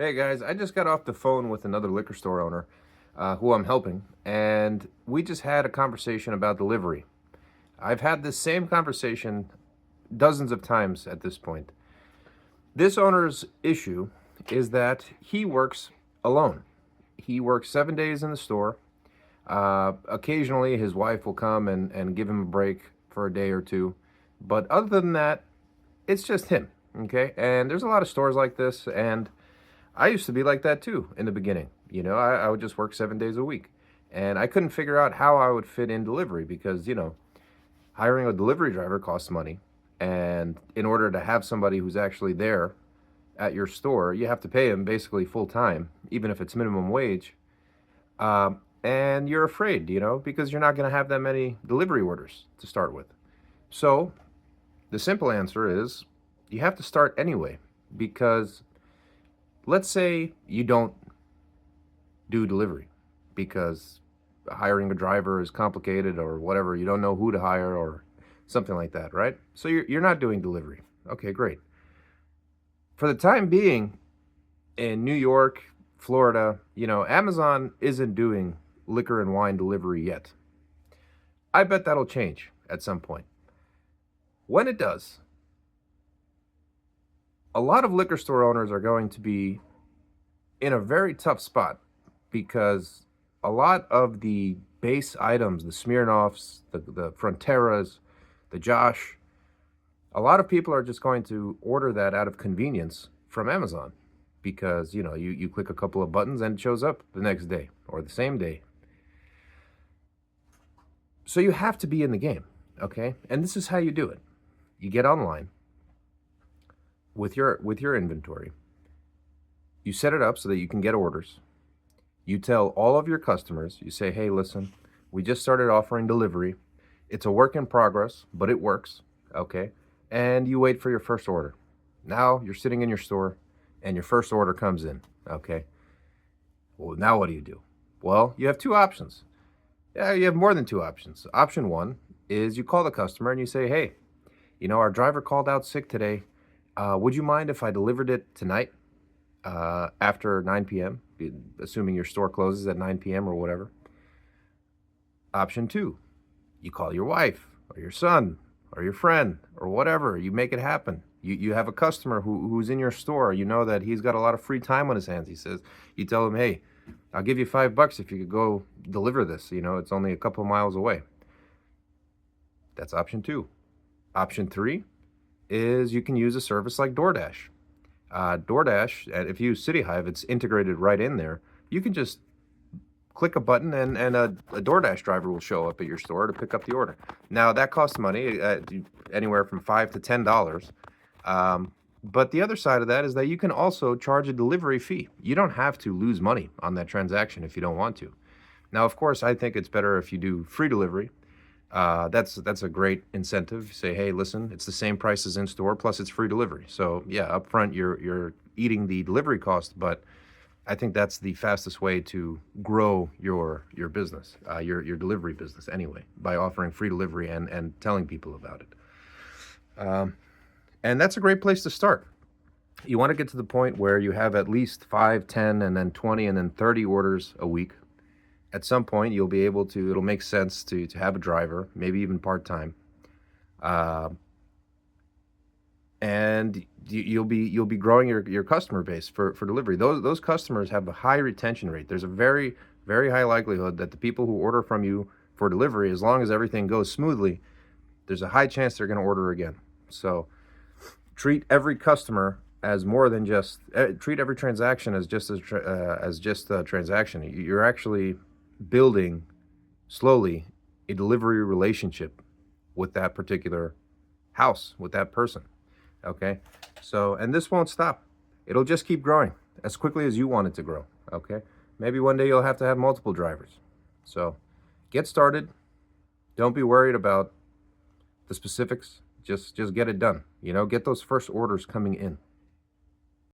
Hey guys, I just got off the phone with another liquor store owner who I'm helping, and we just had a conversation about delivery. I've had this same conversation dozens of times at this point. This owner's issue is that he works alone. He works 7 days in the store. Occasionally, his wife will come and give him a break for a day or two. But other than that, it's just him. Okay. And there's a lot of stores like this. And I used to be like that too in the beginning. I would just work 7 days a week. And I couldn't figure out how I would fit in delivery because, hiring a delivery driver costs money. And in order to have somebody who's actually there at your store, you have to pay them basically full time, even if it's minimum wage. And you're afraid, because you're not going to have that many delivery orders to start with. So the simple answer is you have to start anyway, because let's say you don't do delivery because hiring a driver is complicated or whatever. You don't know who to hire or something like that, right? So you're not doing delivery. Okay, great. For the time being, in New York, Florida, Amazon isn't doing liquor and wine delivery yet. I bet that'll change at some point. When it does, a lot of liquor store owners are going to be in a very tough spot because a lot of the base items, the Smirnoffs, the Fronteras, the Josh, a lot of people are just going to order that out of convenience from Amazon because, you click a couple of buttons and it shows up the next day or the same day. So you have to be in the game, okay? And this is how you do it. You get online with your inventory. You set it up so that you can get orders. You tell all of your customers, you say, hey, listen, we just started offering delivery. It's a work in progress, but it works, okay? And you wait for your first order. Now you're sitting in your store and your first order comes in, okay? Well, now what do you do? Well, you have two options. Yeah, you have more than two options. Option one is you call the customer and you say, hey, our driver called out sick today. Would you mind if I delivered it tonight after 9 p.m., assuming your store closes at 9 p.m. or whatever? Option two, you call your wife or your son or your friend or whatever. You make it happen. You have a customer who's in your store. You know that he's got a lot of free time on his hands. He says, you tell him, hey, I'll give you $5 if you could go deliver this. It's only a couple of miles away. That's option two. Option three is you can use a service like DoorDash. DoorDash, if you use City Hive, it's integrated right in there. You can just click a button and a DoorDash driver will show up at your store to pick up the order. Now, that costs money, anywhere from $5 to $10. But the other side of that is that you can also charge a delivery fee. You don't have to lose money on that transaction if you don't want to. Now, of course, I think it's better if you do free delivery. That's a great incentive. Say, hey, listen, it's the same price as in store, plus it's free delivery. So yeah, up front you're eating the delivery cost, but I think that's the fastest way to grow your business, your delivery business anyway, by offering free delivery and telling people about it. And that's a great place to start. You want to get to the point where you have at least 5, 10, and then 20, and then 30 orders a week. At some point, you'll be able to, it'll make sense to have a driver, maybe even part-time. And you'll be growing your customer base for delivery. Those customers have a high retention rate. There's a very, very high likelihood that the people who order from you for delivery, as long as everything goes smoothly, there's a high chance they're going to order again. So treat every customer as more than just treat every transaction as just a transaction. You're actually building slowly a delivery relationship with that particular house, with that person. Okay, so, and this won't stop. It'll just keep growing as quickly as you want it to grow. Okay, maybe one day you'll have to have multiple drivers. So get started. Don't be worried about the specifics. Just get it done. Get those first orders coming in.